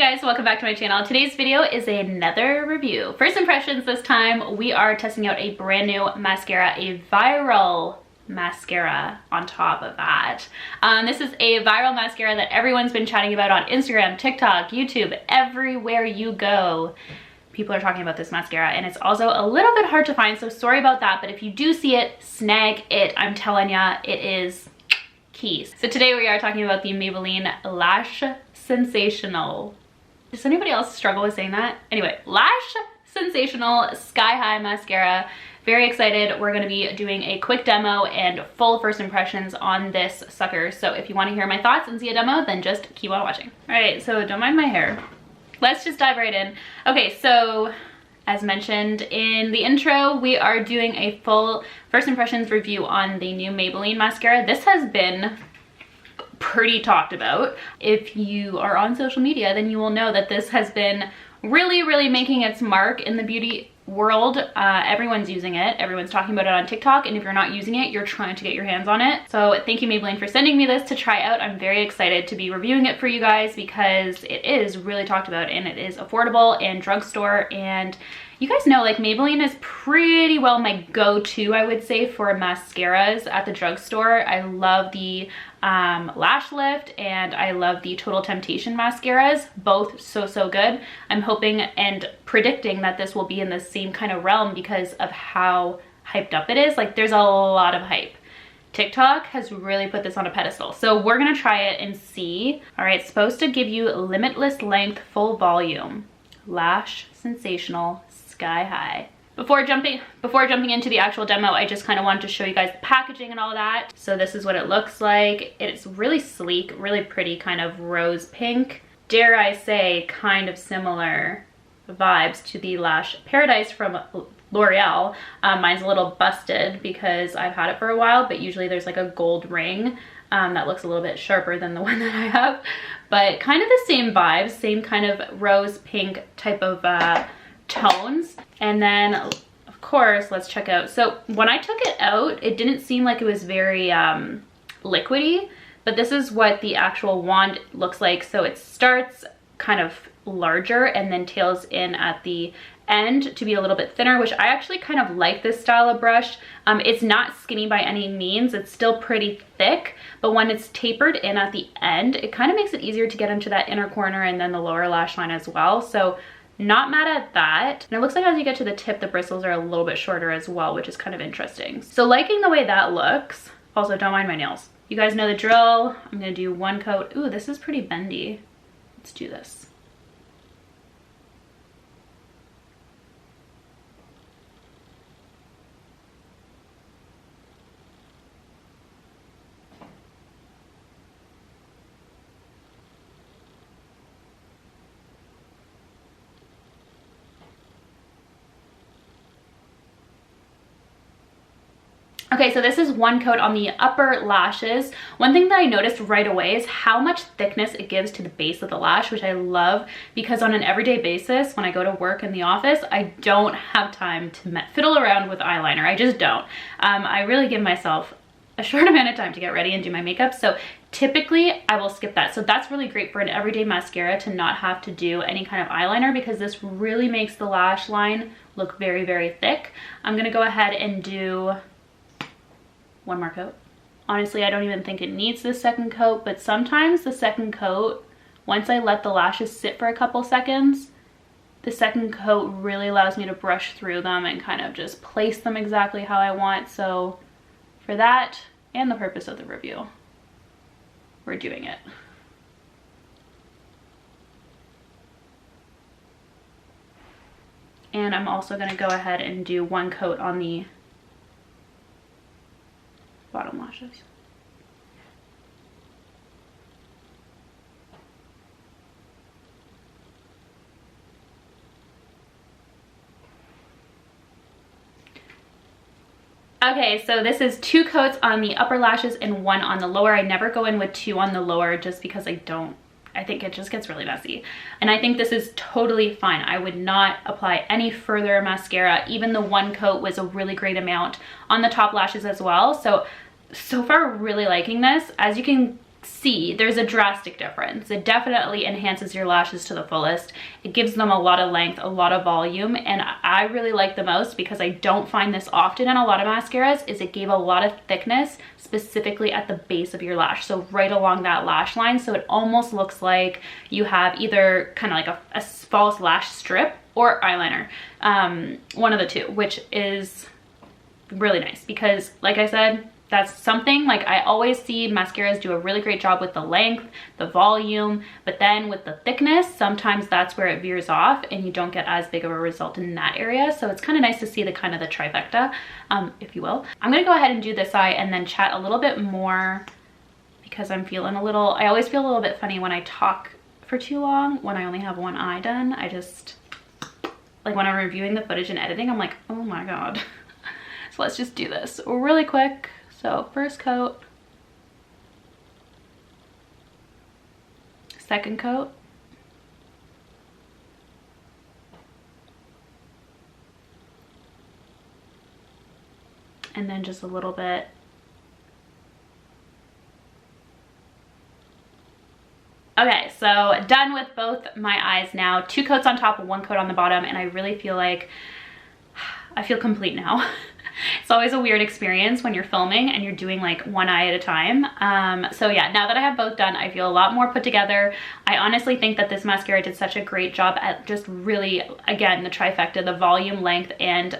guys, welcome back to my channel. Today's video is another review. First impressions this time, we are testing out a brand new mascara, a viral mascara on top of that. This is a viral mascara that everyone's been chatting about on Instagram, TikTok, YouTube, everywhere you go. People are talking about this mascara, and it's also a little bit hard to find, so sorry about that, but if you do see it, snag it. I'm telling ya, it is key. So today we are talking about the Maybelline Lash Sensational. Does anybody else struggle with saying that? Anyway, Lash Sensational Sky High Mascara. Very excited. We're going to be doing a quick demo and full first impressions on this sucker. So if you want to hear my thoughts and see a demo, then just keep on watching. All right, so don't mind my hair. Let's just dive right in. Okay, so as mentioned in the intro, we are doing a full first impressions review on the new Maybelline mascara. This has been pretty talked about. If you are on social media, then you will know that this has been really making its mark in the beauty world. Everyone's using it, everyone's talking about it on TikTok, and if you're not using it, you're trying to get your hands on it. So thank you, Maybelline, for sending me this to try out. I'm very excited to be reviewing it for you guys because it is really talked about and it is affordable and drugstore, and you guys know, like, Maybelline is pretty well my go-to, I would say, for mascaras at the drugstore. I love the Lash Lift and I love the Total Temptation mascaras, both so good. I'm hoping and predicting that this will be in the same kind of realm because of how hyped up it is. Like, there's a lot of hype. TikTok has really put this on a pedestal, so we're gonna try it and see. All right, it's supposed to give you limitless length, full volume, Lash Sensational Sky High. Before jumping into the actual demo, I just kind of wanted to show you guys the packaging and all that. So this is what it looks like. It's really sleek, really pretty, kind of rose pink. Dare I say, kind of similar vibes to the Lash Paradise from L'Oreal. Mine's a little busted because I've had it for a while, but usually there's like a gold ring that looks a little bit sharper than the one that I have. But kind of the same vibes, same kind of rose pink type of tones. And then of course, let's check out. So when I took it out, it didn't seem like it was very liquidy, but this is what the actual wand looks like. So it starts kind of larger and then tails in at the end to be a little bit thinner, which I actually kind of like this style of brush. It's not skinny by any means, it's still pretty thick, but when it's tapered in at the end, it kind of makes it easier to get into that inner corner and then the lower lash line as well. So not mad at that. And it looks like as you get to the tip, the bristles are a little bit shorter as well, which is kind of interesting. So liking the way that looks. Also, don't mind my nails. You guys know the drill. I'm gonna do one coat. Ooh, this is pretty bendy. Let's do this. Okay, so this is one coat on the upper lashes. One thing that I noticed right away is how much thickness it gives to the base of the lash, which I love because on an everyday basis, when I go to work in the office, I don't have time to fiddle around with eyeliner. I just don't. I really give myself a short amount of time to get ready and do my makeup, so typically I will skip that. So that's really great for an everyday mascara to not have to do any kind of eyeliner because this really makes the lash line look very thick. I'm gonna go ahead and do one more coat. Honestly, I don't even think it needs this second coat, but sometimes the second coat, once I let the lashes sit for a couple seconds, the second coat really allows me to brush through them and kind of just place them exactly how I want. So for that and the purpose of the review, we're doing it. And I'm also gonna go ahead and do one coat on the bottom lashes. Okay, so this is two coats on the upper lashes and one on the lower. I never go in with two on the lower just because I think it just gets really messy. And I think this is totally fine. I would not apply any further mascara. Even the one coat was a really great amount on the top lashes as well. So far really liking this. As you can see there's a drastic difference. It definitely enhances your lashes to the fullest. It gives them a lot of length, a lot of volume, and I really like the most, because I don't find this often in a lot of mascaras, is it gave a lot of thickness specifically at the base of your lash, so right along that lash line. So it almost looks like you have either kind of like a false lash strip or eyeliner, one of the two, which is really nice, because like I said, that's something like I always see mascaras do a really great job with the length, the volume, but then with the thickness, sometimes that's where it veers off and you don't get as big of a result in that area. So it's kind of nice to see the kind of the trifecta, if you will. I'm gonna go ahead and do this eye and then chat a little bit more, because I'm feeling a little, I always feel a little bit funny when I talk for too long when I only have one eye done. I just, like when I'm reviewing the footage and editing, I'm like, oh my God. So let's just do this really quick. So first coat, second coat, and then just a little bit. Okay, so done with both my eyes now. 2 coats on top, 1 coat on the bottom, and I really feel like I feel complete now. It's always a weird experience when you're filming and you're doing like one eye at a time. So yeah, now that I have both done, I feel a lot more put together. I honestly think that this mascara did such a great job at just really, again, the trifecta, the volume, length, and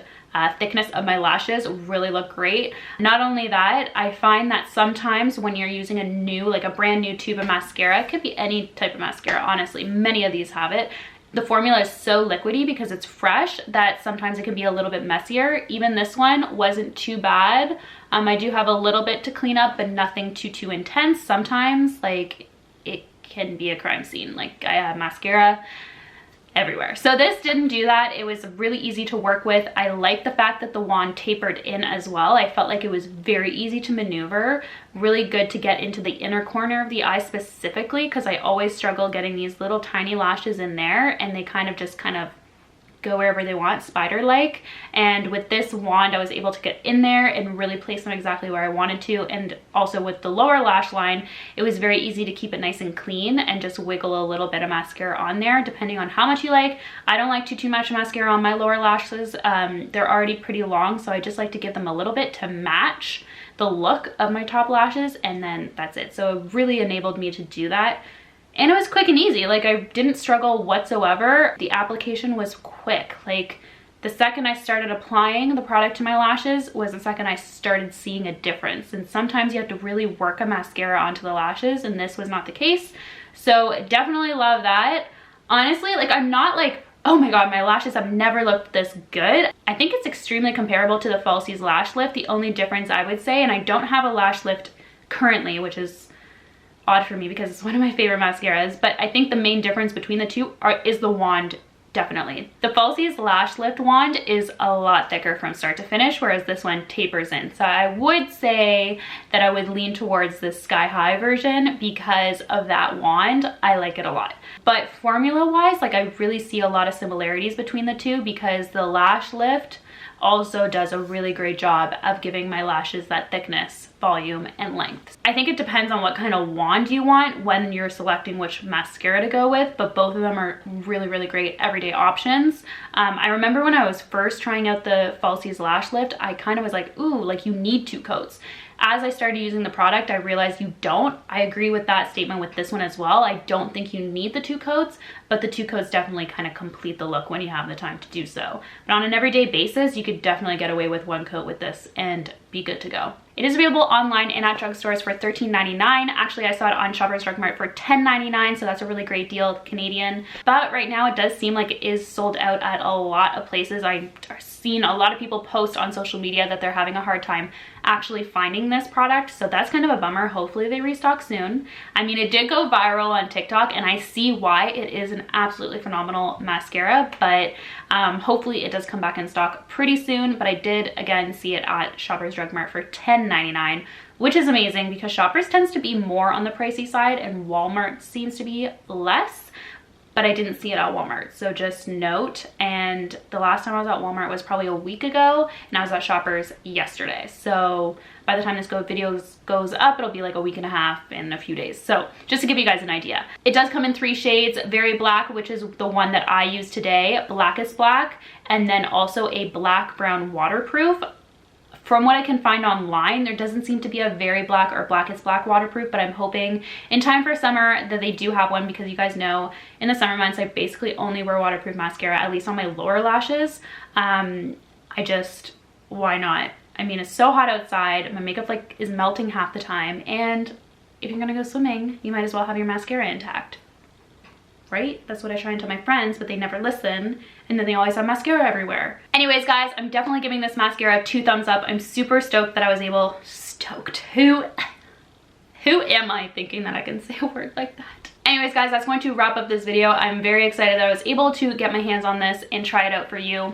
thickness of my lashes really look great. Not only that, I find that sometimes when you're using a new, like a brand new tube of mascara, it could be any type of mascara, honestly, many of these have it. The formula is so liquidy because it's fresh that sometimes it can be a little bit messier. Even this one wasn't too bad. I do have a little bit to clean up, but nothing too intense. Sometimes like it can be a crime scene. Like I have mascara everywhere. So this didn't do that. It was really easy to work with. I like the fact that the wand tapered in as well. I felt like it was very easy to maneuver, really good to get into the inner corner of the eye specifically, because I always struggle getting these little tiny lashes in there, and they kind of go wherever they want, spider-like. And with this wand, I was able to get in there and really place them exactly where I wanted to. And also with the lower lash line, it was very easy to keep it nice and clean and just wiggle a little bit of mascara on there, depending on how much you like. I don't like too much mascara on my lower lashes. They're already pretty long, so I just like to give them a little bit to match the look of my top lashes, and then that's it. So it really enabled me to do that. And it was quick and easy. Like I didn't struggle whatsoever. The application was quick. Like the second I started applying the product to my lashes was the second I started seeing a difference. And sometimes you have to really work a mascara onto the lashes, and this was not the case. So definitely love that. Honestly, like I'm not like, oh my God, my lashes have never looked this good. I think it's extremely comparable to the Falsies Lash Lift. The only difference I would say, and I don't have a lash lift currently, which is odd for me because it's one of my favorite mascaras, but I think the main difference between the two is the wand, definitely. The Falsies Lash Lift wand is a lot thicker from start to finish, whereas this one tapers in. So I would say that I would lean towards the Sky High version because of that wand. I like it a lot. But formula wise, like I really see a lot of similarities between the two, because the Lash Lift also does a really great job of giving my lashes that thickness, volume, and length. I think it depends on what kind of wand you want when you're selecting which mascara to go with, but both of them are really great everyday options. I remember when I was first trying out the Falsies Lash Lift, I kind of was like, ooh, like you need 2 coats. As I started using the product, I realized you don't. I agree with that statement with this one as well. I don't think you need the 2 coats, but the 2 coats definitely kind of complete the look when you have the time to do so. But on an everyday basis, you could definitely get away with 1 coat with this and be good to go. It is available online and at drugstores for $13.99. Actually, I saw it on Shoppers Drug Mart for $10.99, so that's a really great deal, Canadian. But right now it does seem like it is sold out at a lot of places. I've seen a lot of people post on social media that they're having a hard time actually finding this product, so that's kind of a bummer. Hopefully they restock soon. I mean, it did go viral on TikTok, and I see why. It is an absolutely phenomenal mascara, but hopefully it does come back in stock pretty soon. But I did again see it at Shoppers Drug Mart for $10.99, which is amazing because Shoppers tends to be more on the pricey side and Walmart seems to be less. but I didn't see it at Walmart, so just note. And the last time I was at Walmart was probably a week ago, and I was at Shoppers yesterday. So by the time this video goes up, it'll be like a week and a half and a few days. So just to give you guys an idea. It does come in 3 shades, Very Black, which is the one that I use today, Blackest Black, and then also a Black Brown Waterproof. From what I can find online, there doesn't seem to be a Very Black or Blackest Black waterproof, but I'm hoping in time for summer that they do have one, because you guys know in the summer months I basically only wear waterproof mascara, at least on my lower lashes. Why not? I mean, it's so hot outside, my makeup like is melting half the time, and if you're gonna go swimming, you might as well have your mascara intact. Right? That's what I try and tell my friends, but they never listen, and then they always have mascara everywhere. Anyways, guys, I'm definitely giving this mascara 2 thumbs up. I'm super stoked that I was able, who am I thinking that I can say a word like that? Anyways, guys, that's going to wrap up this video. I'm very excited that I was able to get my hands on this and try it out for you.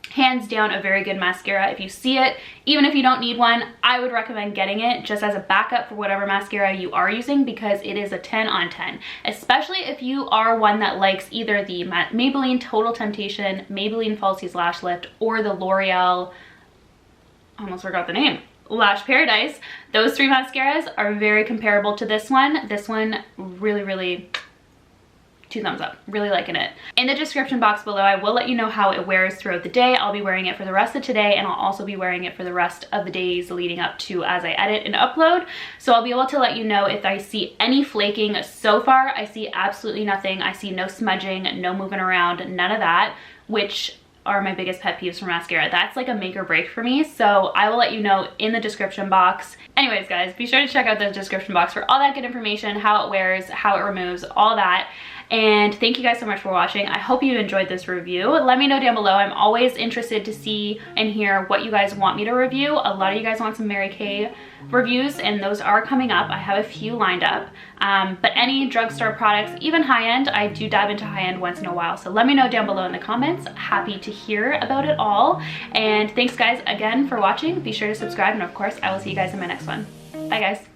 Hands down, a very good mascara. If you see it, even if you don't need one, I would recommend getting it just as a backup for whatever mascara you are using, because it is a 10 on 10, especially if you are one that likes either the Maybelline Total Temptation, Maybelline Falsies Lash Lift, or the L'Oreal, I almost forgot the name, Lash Paradise. Those 3 mascaras are very comparable to this one. This one really 2 thumbs up, really liking it. In the description box below, I will let you know how it wears throughout the day. I'll be wearing it for the rest of today, and I'll also be wearing it for the rest of the days leading up to as I edit and upload. So I'll be able to let you know if I see any flaking. So far, I see absolutely nothing. I see no smudging, no moving around, none of that, which are my biggest pet peeves for mascara. That's like a make or break for me. So I will let you know in the description box. Anyways, guys, be sure to check out the description box for all that good information, how it wears, how it removes, all that. And thank you guys so much for watching. I hope you enjoyed this review. Let me know down below. I'm always interested to see and hear what you guys want me to review. A lot of you guys want some Mary Kay reviews, and those are coming up. I have a few lined up. But any drugstore products, even high-end, I do dive into high-end once in a while. So let me know down below in the comments. Happy to hear about it all. And thanks guys again for watching. Be sure to subscribe, and of course, I will see you guys in my next one. Bye guys.